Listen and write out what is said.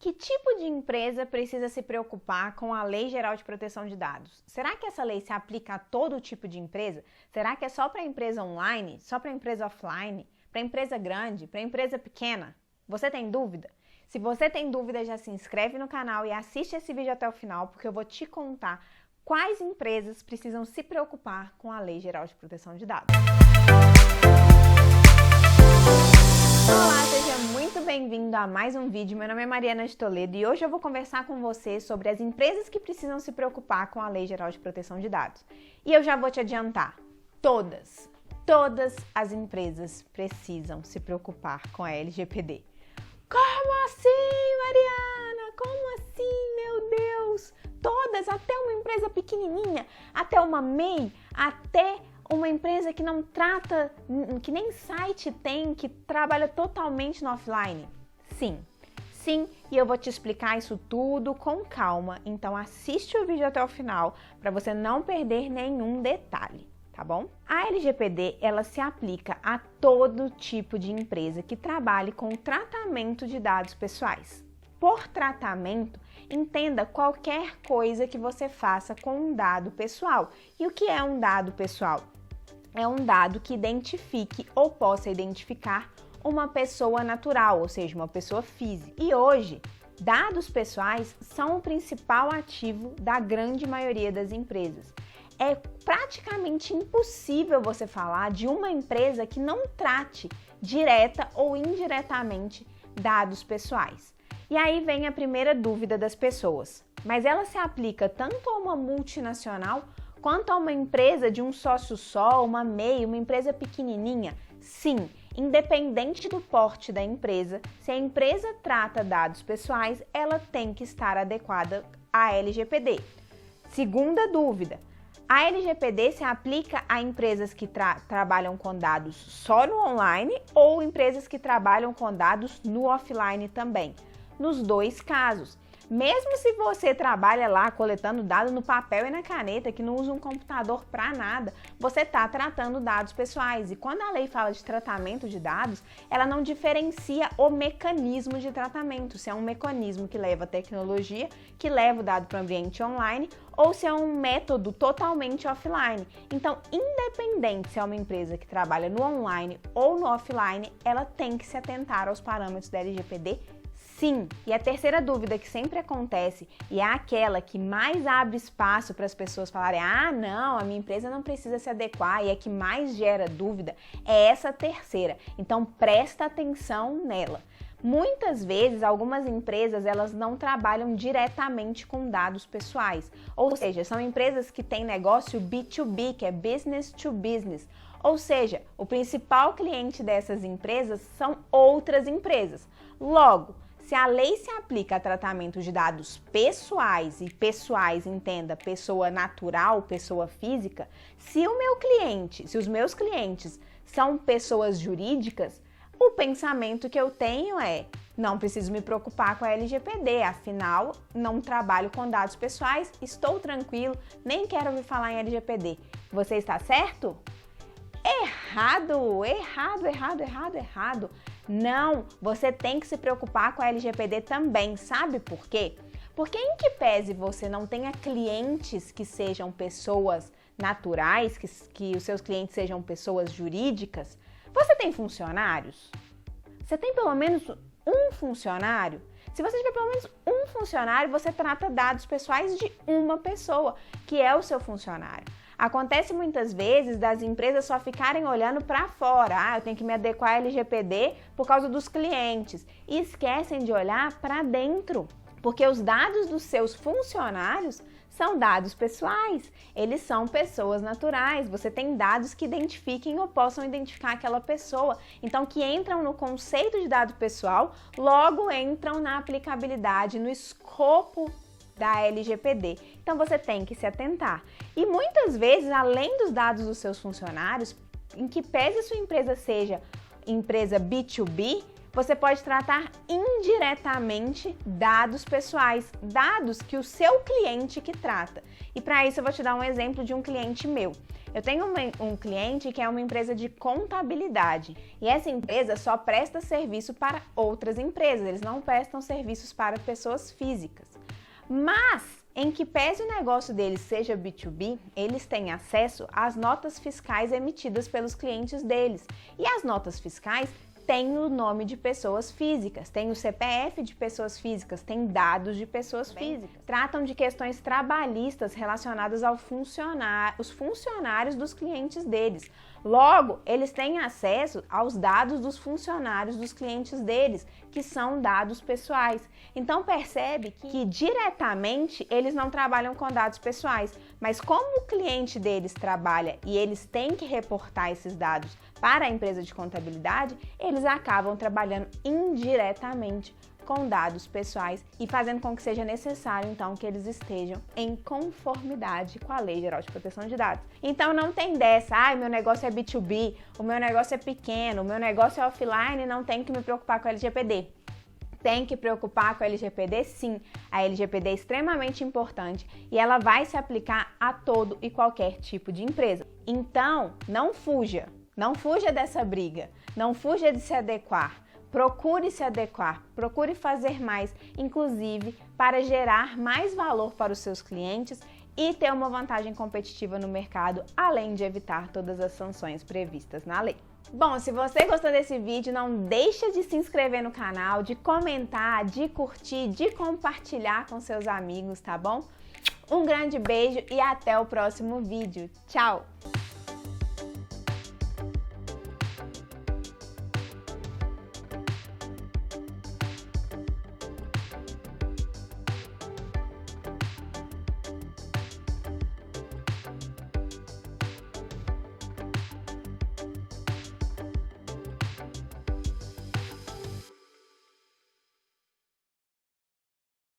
Que tipo de empresa precisa se preocupar com a Lei Geral de Proteção de Dados? Será que essa lei se aplica a todo tipo de empresa? Será que é só para empresa online, só para empresa offline, para empresa grande, para empresa pequena? Você tem dúvida? Se você tem dúvida, já se inscreve no canal e assiste esse vídeo até o final, porque eu vou te contar quais empresas precisam se preocupar com a Lei Geral de Proteção de Dados. Olá, seja muito bem-vindo a mais um vídeo. Meu nome é Mariana de Toledo e hoje eu vou conversar com você sobre as empresas que precisam se preocupar com a Lei Geral de Proteção de Dados. E eu já vou te adiantar, todas as empresas precisam se preocupar com a LGPD. Como assim, Mariana? Como assim, meu Deus? Todas, até uma empresa pequenininha, até uma MEI, até uma empresa que não trata, que nem site tem, que trabalha totalmente no offline? Sim, e eu vou te explicar isso tudo com calma, então assiste o vídeo até o final para você não perder nenhum detalhe, tá bom? A LGPD, ela se aplica a todo tipo de empresa que trabalhe com tratamento de dados pessoais. Por tratamento, entenda qualquer coisa que você faça com um dado pessoal. E o que é um dado pessoal? É um dado que identifique ou possa identificar uma pessoa natural, ou seja, uma pessoa física. E hoje, dados pessoais são o principal ativo da grande maioria das empresas. É praticamente impossível você falar de uma empresa que não trate direta ou indiretamente dados pessoais. E aí vem a primeira dúvida das pessoas. Mas ela se aplica tanto a uma multinacional quanto a uma empresa de um sócio só, uma MEI, uma empresa pequenininha? Sim, independente do porte da empresa, se a empresa trata dados pessoais, ela tem que estar adequada à LGPD. Segunda dúvida, a LGPD se aplica a empresas que trabalham com dados só no online ou empresas que trabalham com dados no offline também? Nos dois casos. Mesmo se você trabalha lá coletando dados no papel e na caneta, que não usa um computador para nada, você está tratando dados pessoais. E quando a lei fala de tratamento de dados, ela não diferencia o mecanismo de tratamento, se é um mecanismo que leva tecnologia, que leva o dado para o ambiente online, ou se é um método totalmente offline. Então, independente se é uma empresa que trabalha no online ou no offline, ela tem que se atentar aos parâmetros da LGPD. Sim, e a terceira dúvida que sempre acontece, e é aquela que mais abre espaço para as pessoas falarem: ah, não, a minha empresa não precisa se adequar, e é que mais gera dúvida, é essa terceira. Então, presta atenção nela. Muitas vezes, algumas empresas, elas não trabalham diretamente com dados pessoais, ou seja, são empresas que têm negócio B2B, que é business to business. Ou seja, o principal cliente dessas empresas são outras empresas. Logo, se a lei se aplica a tratamento de dados pessoais, e pessoais, entenda, pessoa natural, pessoa física, se os meus clientes são pessoas jurídicas, o pensamento que eu tenho é: não preciso me preocupar com a LGPD, afinal, não trabalho com dados pessoais, estou tranquilo, nem quero ouvir falar em LGPD. Você está certo? Errado! Não, você tem que se preocupar com a LGPD também, sabe por quê? Porque em que pese você não tenha clientes que sejam pessoas naturais, que os seus clientes sejam pessoas jurídicas, você tem funcionários? Você tem pelo menos um funcionário? Se você tiver pelo menos um funcionário, você trata dados pessoais de uma pessoa, que é o seu funcionário. Acontece muitas vezes das empresas só ficarem olhando para fora. Ah, eu tenho que me adequar à LGPD por causa dos clientes. E esquecem de olhar para dentro, porque os dados dos seus funcionários são dados pessoais. Eles são pessoas naturais. Você tem dados que identifiquem ou possam identificar aquela pessoa. Então, que entram no conceito de dado pessoal, logo entram na aplicabilidade, no escopo da LGPD. Então você tem que se atentar. E muitas vezes, além dos dados dos seus funcionários, em que pese a sua empresa seja empresa B2B, Você pode tratar indiretamente dados pessoais, dados que o seu cliente que trata. E para isso eu vou te dar um exemplo de um cliente meu. Eu tenho um cliente que é uma empresa de contabilidade e essa empresa só presta serviço para outras empresas, eles não prestam serviços para pessoas físicas. Mas, em que pese o negócio deles seja B2B, eles têm acesso às notas fiscais emitidas pelos clientes deles. E as notas fiscais têm o nome de pessoas físicas, tem o CPF de pessoas físicas, tem dados de pessoas físicas. Tratam de questões trabalhistas relacionadas aos funcionários dos clientes deles. Logo, eles têm acesso aos dados dos funcionários dos clientes deles, que são dados pessoais. Então percebe que diretamente eles não trabalham com dados pessoais, mas como o cliente deles trabalha e eles têm que reportar esses dados para a empresa de contabilidade, eles acabam trabalhando indiretamente com dados pessoais e fazendo com que seja necessário, então, que eles estejam em conformidade com a Lei Geral de Proteção de Dados. Então, não tem dessa, meu negócio é B2B, o meu negócio é pequeno, o meu negócio é offline, não tenho que me preocupar com a LGPD. Tem que preocupar com a LGPD, sim. A LGPD é extremamente importante e ela vai se aplicar a todo e qualquer tipo de empresa. Então, não fuja dessa briga, não fuja de se adequar. Procure se adequar, procure fazer mais, inclusive para gerar mais valor para os seus clientes e ter uma vantagem competitiva no mercado, além de evitar todas as sanções previstas na lei. Bom, se você gostou desse vídeo, não deixa de se inscrever no canal, de comentar, de curtir, de compartilhar com seus amigos, tá bom? Um grande beijo e até o próximo vídeo. Tchau!